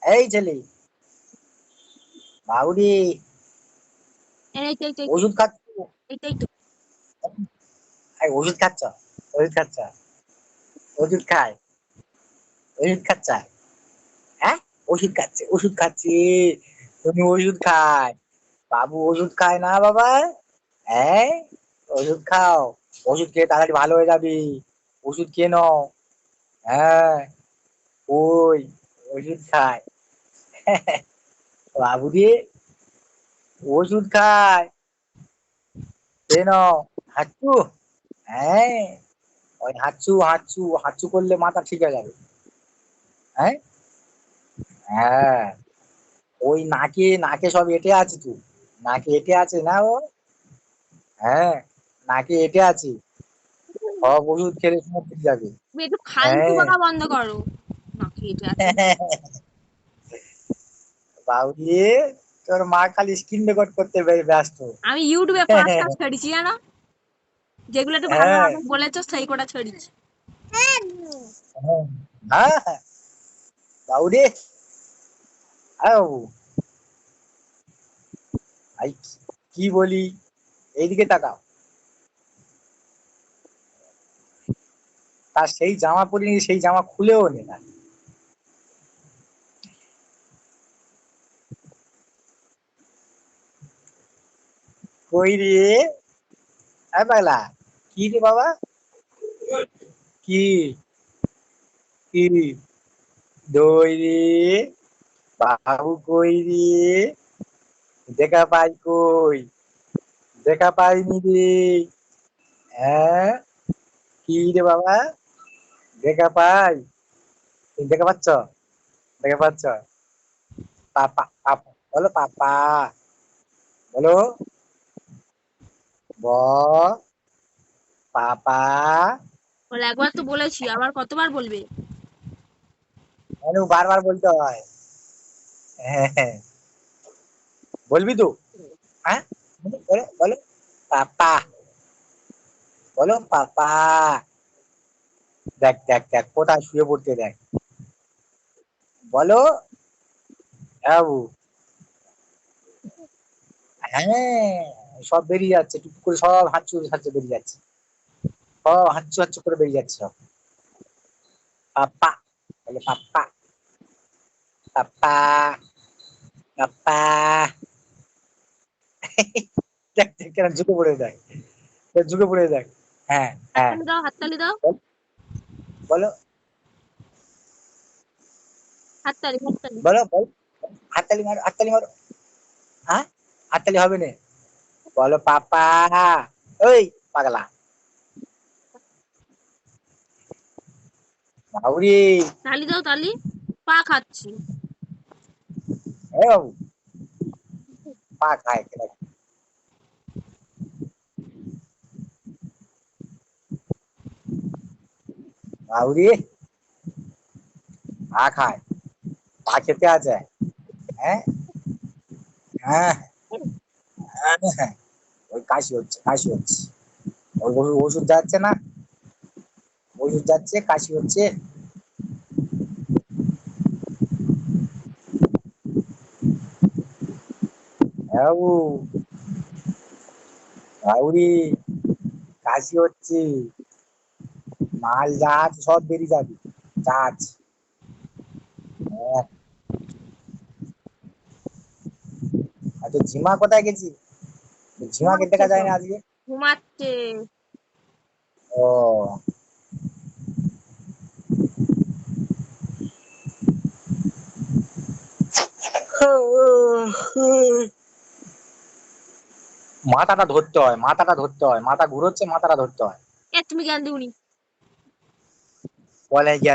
এই ছেলে, বাউরি, ওষুধ খাচ্ছ? ওষুধ খাচ্ছ? ওষুধ খাচ্ছ? ওষুধ খায়? ওষুধ খাচ্ছ? হ্যাঁ, ওষুধ খাচ্ছে, ওষুধ খাচ্ছে। তুমি ওষুধ খায়, বাবু ওষুধ খায় না বাবা? হ্যাঁ, ওষুধ খাও। ওষুধ খেয়ে তাড়াতাড়ি ভালো হয়ে যাবি। ওষুধ খেয়ে নাও। হ্যাঁ, ওই ওষুধ খায়। বাবু রে, ওষুধ খায়। খেয়ে নাও। হাঁচু? হ্যাঁ, ওই হাঁচু হাঁচু হাঁচু করলে মাথা ঠিক হয়ে যাবে। হ্যাঁ, হ্যাঁ, ওই নাকে নাকে সব এঁটে আছে তো, নাকে এঁটে আছে না ও? হ্যাঁ, নাকে এঁটে আছে, সব ওষুধ খেলে সব ঠিক যাবে। তুমি একটু ফালতু হ্যাঁ। বকা বন্ধ করো। নাকি এটা আছে? বাউরি, তোর মা খালি স্ক্রিন রেকর্ড করতে ব্যস্ত। আমি ইউটিউবে 5টা ছেড়েছি জানো, যেগুলো একটু হ্যাঁ, ভালোভাবে বলেছো সেই কটা ছেড়েছি। হ্যাঁ, হ্যাঁ, বাউরি, আও, আই, কি বলি, এইদিকে তাকাও। তার সেই জামা পরিনি, সেই জামা খুলেও নে না। কই রে? পাগলা, কি রে বাবা? কি? কি? দই রে? বাবু কই রে? দেখা পাই কই? দেখা পাইনি রে। হ্যাঁ, কি রে বাবা? দেখা পাই? তুমি দেখা পাচ্ছ? দেখা পাচ্ছ? পাপা, পাপা বলো, পাপা বলো। ব, পাপা। বলে একবার তো বলেছি, আবার কতবার বলবে? মানে বারবার বলতে হয়। হ্যাঁ, হ্যাঁ, বলবি তো? হ্যাঁ, বলো বলো বলো। পাপা বলো, পাপা। দেখ দেখ দেখ, কোথায় শুয়ে পড়তে দেখ। বলো। হ্যাঁ বাবু। হ্যাঁ, সব বেরিয়ে যাচ্ছে টুক করে, সব হাঁচু হাঁচু বেরিয়ে যাচ্ছে, সব হাঁচু হাঁচু করে বেরিয়ে যাচ্ছে সব। পাপা বলে, পাপা, পাপা, পাপা। দেখ দেখ কেন ঝুঁকে পড়ে দেখ, ঝুঁকে পড়ে দেখ। হ্যাঁ, হ্যাঁ, হাততালি দাও, হাততালি দাও। বলো হাততালি, হাততালি। বলো বলো। হাততালি মারো, হাততালি মারো। হ্যাঁ, হাততালি হবে না। বলো পাপা। ওই পাগলা, বাউরি। তালি দাও, তালি। পা খাচ্ছি। এ বাবু, পা খায় কেন? বাউরি, পা খায়, পা খেতে আছে। হ্যাঁ, হ্যাঁ, হ্যাঁ, হ্যাঁ, ওই কাশি হচ্ছে, কাশি হচ্ছে। ওই ওষুধ যাচ্ছে না, ওষুধ যাচ্ছে, কাশি হচ্ছে। হ্যাঁ বাবু, বাউরি, কাশি হচ্ছে, মাল যা আছে সব বেরিয়ে যাবে, যা আছে। হ্যাঁ, আচ্ছা ঝিমা কোথায় গেছি? ঝিমাকে ঘুমাচ্ছে দেখা তো, যায় না আজকে। ঘুমাচ্ছে। ও, মাথাটা ধরতে হয়, মাথাটা ধরতে হয়, মাথা ঘুরোচ্ছে, মাথাটা ধরতে হয়। তুমি জ্ঞান দিওনি। বলে জ্ঞান